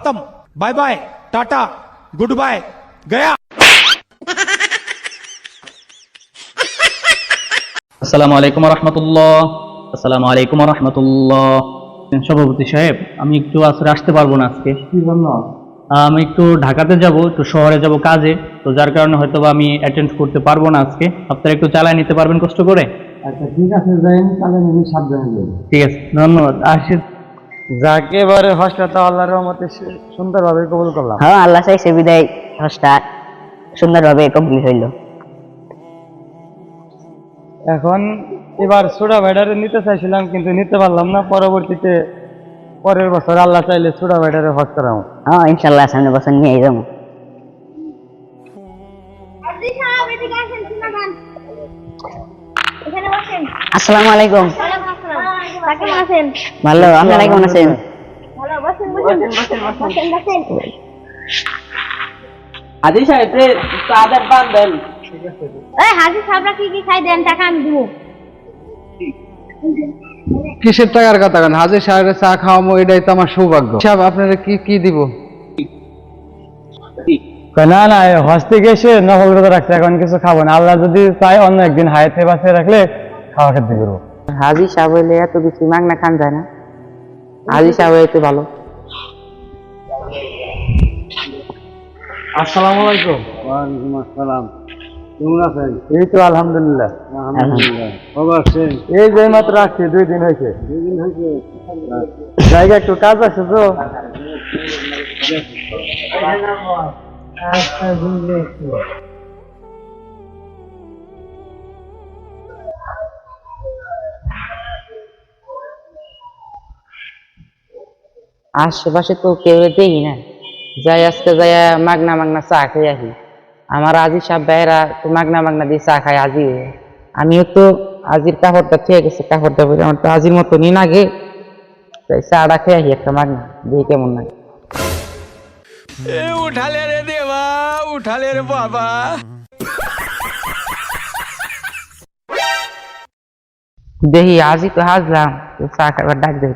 खत्म, bye bye, tata, goodbye, गया। আসসালামু আলাইকুম রহমতুল্লাহ। আসসালামু আলাইকুম রহমতুল্লাহ। সভাপতি সাহেব, আমি একটু আসলে আসতে পারবো না আজকে। কি জন্য? আমি একটু ঢাকাতে যাব, একটু শহরে যাব কাজে, তো যার কারণে হয়তো আমি অ্যাটেন্ড করতে পারবো না আজকে। আপনারা একটু চালায় নিতে পারবেন কষ্ট করে? আচ্ছা ঠিক আছে, যাইন তাহলে আমি সাবধানে যাই। ঠিক আছে, ধন্যবাদ। আসি। যাকে এবারে হজটা তো আল্লাহর রহমতে সুন্দরভাবে কবুল করলাম। হ্যাঁ, আল্লাহ চাইছে বিদায় হজটা সুন্দরভাবে কমপ্লিট হইল। এখন এবার ছোড়া ভাইডারে নিতে চাইছিলাম কিন্তু নিতে পারলাম না। পরবর্তীতে পরের বছর আল্লাহ চাইলে ছোড়া ভাইডারে হজ করাবো। হ্যাঁ, ইনশাল্লাহ সামনে বছর নিয়ে যাবো। আসসালামু আলাইকুম। ভালো, আপনারা কেমন আছেন? হাজি সাহেব চাঁদের পান দেন। হাজি সাহেবরা কি কি খাই দেন, টাকা আমি দিব। কিসের টাকার কথা কেন? হাজির সাহেবের চা খাওয়াবো, এটাই তো আমার সৌভাগ্য। সাহেব আপনারা কি কি দিব? না না, হজ থেকে এসে নকল করে রাখছে, এখন কিছু খাবো না। আল্লাহ যদি চাই অন্য একদিন হায়াতে বাঁচিয়ে রাখলে খাওয়া খেতে করবো। হাজি সাহেব হইলে এত কিছু মাগনা খান যায় না, হাজি সাহেব হইতে ভালো। আসসালামু আলাইকুম। ওয়ালাইকুম আসসালাম। কেমন আছেন? এই তো আলহামদুলিল্লাহ। আলহামদুলিল্লাহ। ভালো আছেন? এই যে মাত্র আসছি, 2 দিন হয়েছে। 2 দিন হয়েছে? জায়গা একটু কাজ আছে তো। আশেপাশে তো কেউ দেখি না, যাই আজকে যাই মাগনা মাগনা চা খাই আসি। আমার আজি সাহেব ভাইয়েরা তো মাগনা মাগনা দিয়ে চা খাই আজি। আমিও তো আজির কাপড়টা খেয়ে গেছে, কাপড়টা বলে আমার তো আজির মতো নিন আগে, তাই চাটা খেয়ে আসি একটা মাগনা দিয়ে কেমন লাগে। उठा ले रे देवा, उठा ले रे बाबा। দেখি আজি তো হাসলাম, চা খাবার ডাক দেয়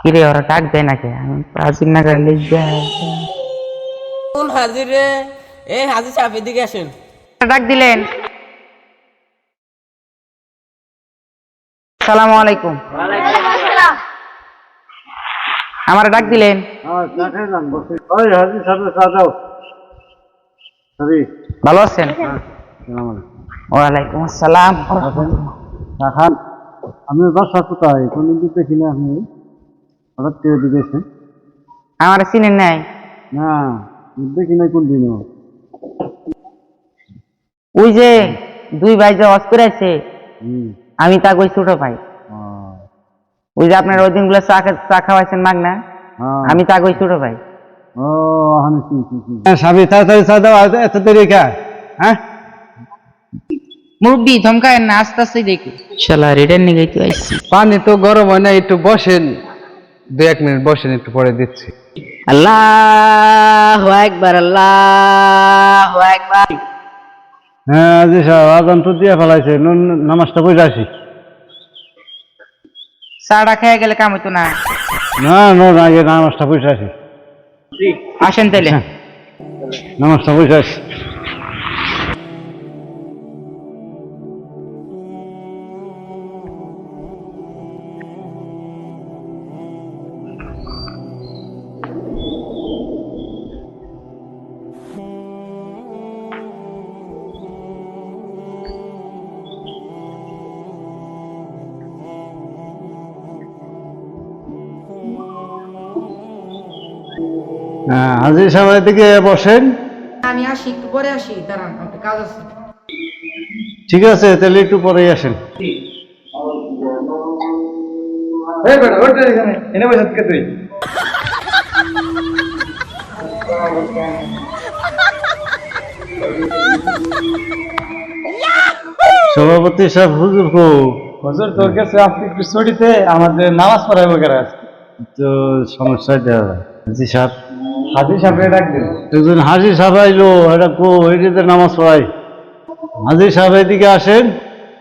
কিরে, ওরা ডাক দেয় নাকি? আমি তো আজির না গেলে কোন হাজির রে? এই হাজির সাহেব এদিকে আসেন। ডাক দিলেন। আসসালামু আলাইকুম। আমার ডাক দিলেন? ওই হাজির সাহেবের চা দাও। ভালো আছেন? ওয়ালাইকুম আসসালাম। চা খান। আমি বাসা কোথায় কোনদিন দেখি না, আপনি হঠাৎ করে দিয়েছেন? আমার চিনেন নাই? না, দেখি নাই। কোন দিনও? ওই যে 2 ভাই যে হজ করে আছে, আমি তা কই ছোট ভাই। ওই যে আপনার ওই দিনগুলো চা খাওয়াইছেন মাগনা, আমি তা কই ছোট ভাই। ও আমি সাবি তাড়াতাড়ি চা দাও। এত দেরি কা? হ্যাঁ, মুরব্বি ধমকায়েন না, আস্তে আস্তে দেখি। শালা রিটার্ন নিয়ে গাইতে আইছি। পানি তো গরম হয় না, একটু বসেন। 2-1 মিনিট বসেন, একটু পরে দিচ্ছি। আল্লাহু আকবার, আল্লাহু আকবার। হ্যাঁ জি সাহেব, আজান তো দিয়ে ফেলাইছে, নামাজটা পড়ে আসি। চাটা খেয়ে গেলে কাম হইতো না? না না, আগে নামাজটা পড়ে আসি। আসেন তাইলে। নামাজটা পড়ে আসি। হ্যাঁ হাজির সাহেবের দিকে বসেন। আমি আসি, একটু পরে আসি, দাঁড়ান, একটা কাজ আছে। ঠিক আছে, তাহলে একটু পরেই আসেন। সভাপতি সাহেব, হুজুর কো? হুজুর তোর কাছে আজকে একটু ছুটিতে আমাদের নামাজ পড়াইবো কেন আজকে? তো সমস্যা দেওয়া যায়। জি সাহেব। হাজি সাহেবকে ডাক দিন। একজন হাজির সাহেব আইলো, এটা কো? এটিতে নামাজ পড়াই। হাজির সাহেব এদিকে আসেন।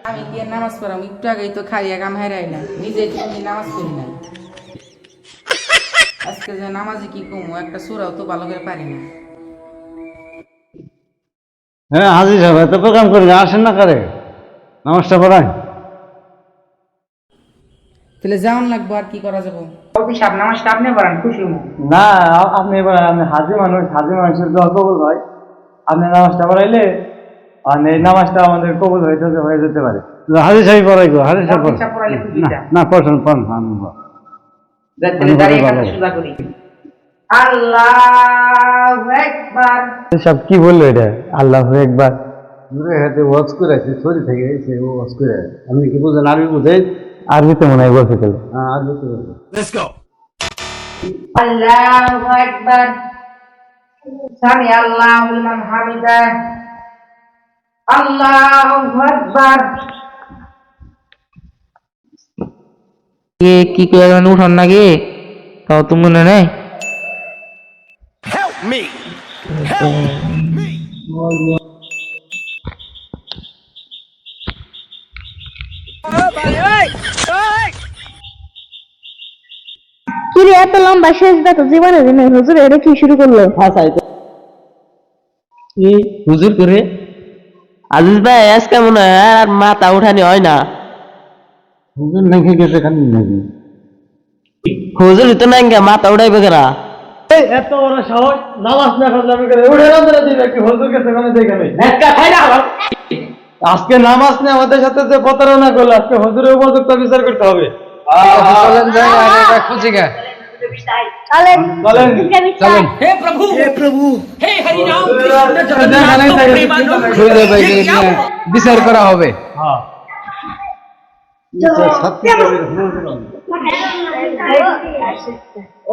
আমি গিয়ে নামাজ পড়াম, একটু আগেই তো খাইয়া কাম হারাই না, নিজে নামাজ পড়ি না। আজকে যে নামাজে কি কমু, একটা সূরাও তো ভালো করে পারি না। হ্যাঁ হাজির সাহেব এত প্রোগ্রাম করি না, আসেন না করে নামাজটা পড়ায়। তাহলে যাওয়ান লাগবো, আর কি করা যাবো? অফিসাব নামাজটা আপনি পড়ান, খুশি হবো। না আপনি এবার আপনি হাজি মানুষের দোয়া কবুল হয়। আপনি নামাজটা পড়াইলে আর এই নামাজটা আমাদের কবুল হয়ে যেতে পারে। হাজির সাহেব পড়াই গো, হাজির সাহেব অফিসাব পড়াইলে খুশিটা। না পড়ছেন পড়ন আমি যাতে দাঁড়িয়ে কাটা সুজা করি। আল্লাহু আকবার। সব কি বললো এটা? আল্লাহু আকবার। হাতে ওয়াজ করে আছে শরীর থেকে এসে ওয়াজ করে। আপনি কি বুঝেন? আরবি বুঝেন? আরবিতে মনে হয় বলছে তাহলে। হ্যাঁ আরবি তো বলছে। আল্লাহু আকবার। সামি আল্লাহু লিমান হামিদা। আল্লাহু আকবার। কি করে উঠান নাকি? তাও তো মনে নেই। কি রে, এত লম্বা শেষদা তো জীবনে দিনে হুজুর এটা কি শুরু করলো? হুজুর করে আজিজ ভাই আজকে মনে হয় আর মাথা উঠানি হয় না। হুজুর নাকি গেছে খালি নাকি? হুজুর তো নাই মাথা উঠাইবে কেনা? এত বড় সাহস, নামাজ না ফাজলামি করে উঠে না দিবে কি হুজুর কাছে মানে দেখে নেই। আজকে নামাজ নিয়ে আমাদের সাথে যে প্রতারণা করলো, আজকে হুজুরের উপযুক্ত বিচার করতে হবে। চলেন যাই আগে খুঁজি গা। চলেন চলেন চলেন। हे प्रभु हे हरि राम বিচার করা হবে।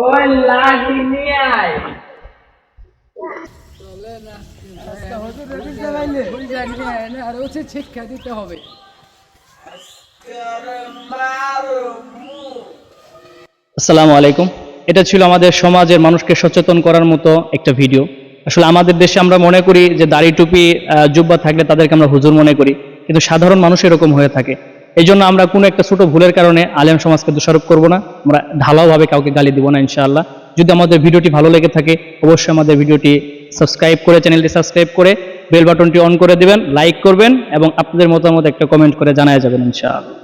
ওই লাঠি নিয়ে আয়। শিক্ষা দিতে হবে। আসসালামু আলাইকুম। এটা ছিল আমাদের সমাজের মানুষকে সচেতন করার মতো একটা ভিডিও। আসলে আমাদের দেশে আমরা মনে করি যে দাড়ি টুপি জুব্বা থাকলে তাদেরকে আমরা হুজুর মনে করি, কিন্তু সাধারণ মানুষ এরকম হয়ে থাকে। এই জন্য আমরা কোনো একটা ছোট ভুলের কারণে আলেম সমাজকে দোষারোপ করব না, আমরা ঢালাওভাবে কাউকে গালি দিব না ইনশাআল্লাহ। যদি আমাদের ভিডিওটি ভালো লেগে থাকে অবশ্যই আমাদের ভিডিওটি সাবস্ক্রাইব করে, চ্যানেলটি সাবস্ক্রাইব করে বেল বাটনটি অন করে দিবেন, লাইক করবেন এবং আপনাদের মতামত একটা কমেন্ট করে জানায় যাবেন ইনশাআল্লাহ।